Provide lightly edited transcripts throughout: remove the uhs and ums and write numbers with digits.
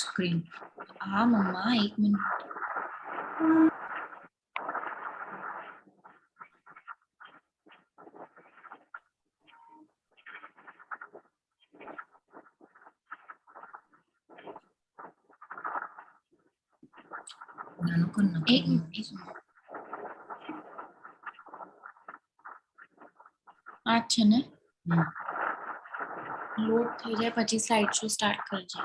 Screen. હા મમ્મા, 1 minute. નાનું કર નાખો. 1 મિનિટ. આ છે ને લોડ થઈ જાય પછી સ્લાઇડ શો સ્ટાર્ટ કરજે.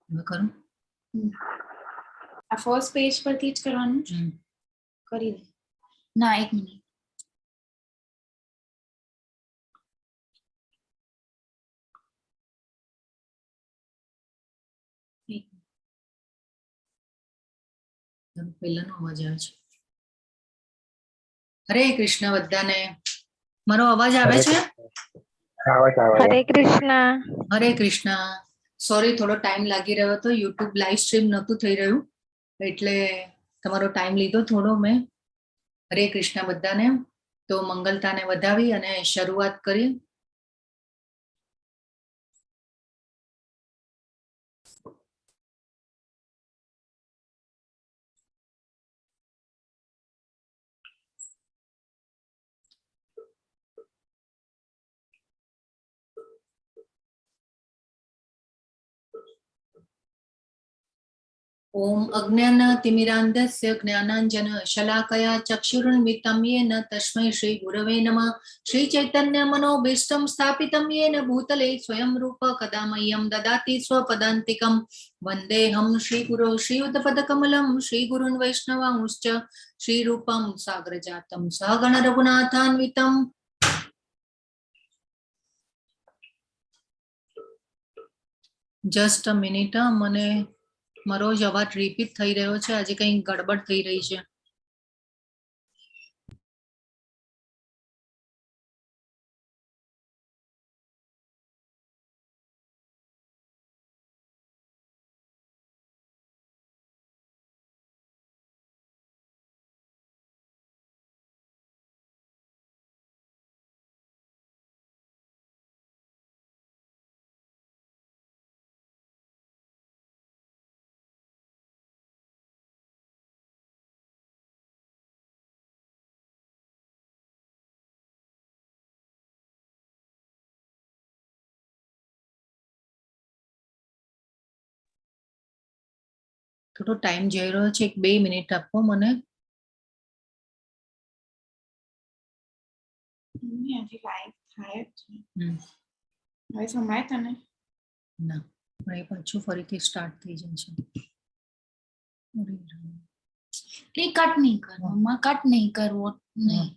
હવે કરું. આ ફર્સ્ટ પેજ પરથી જ કરવાનું છે. કરી દે. ના 1 મિનિટ. પહેલાનો અવાજ આવે છે. હરે કૃષ્ણ બધાને. મારો અવાજ આવે છે? હરે કૃષ્ણ. હરે કૃષ્ણ. સોરી, થોડો ટાઈમ લાગી રહ્યો હતો. યુટ્યુબ લાઈવ સ્ટ્રીમ નહોતું થઈ રહ્યું એટલે તમારો ટાઈમ લીધો થોડો મેં. હરે કૃષ્ણ બધાને. તો મંગલતાને વધાવી અને શરૂઆત કરી. ओम अज्ञानतिमिरान्धस्य ज्ञानाञ्जनशलाकया चक्षुरुन्मिलितं येन तस्मै श्रीगुरवे नमः। श्रीचैतन्यमनोभीष्टं स्थापितं येन भूतले स्वयं रूप कदा मह्यं ददाति स्वपदान्तिकं। वन्देऽहं श्रीगुरो श्रीयुतपदकमलं श्रीगुरून् वैष्णवांश्च श्रीरूपं साग्रजातं सहगण रघुनाथान्वितं। जस्ट अ मिनिट, મને મારો જ અવાજ રિપીટ થઈ રહ્યો છે. આજે કંઈ ગડબડ થઈ રહી છે. થોડો ટાઈમ જઈ રહ્યો છે. 1-2 મિનિટ આપો મને. હજી લાઈવ થાય જ છે. હવે સંભળાય તને? ના, પણ એ પાછું ફરીથી સ્ટાર્ટ થઈ જાય છે. કટ નહીં કરવો મમ્મા, કટ નહીં કરવો નહીં.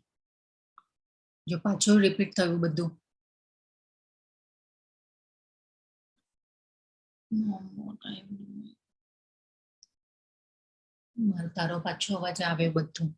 જો પાછું રિપીટ થયું બધું. મારો તારો પાછો અવાજ આવે બધું.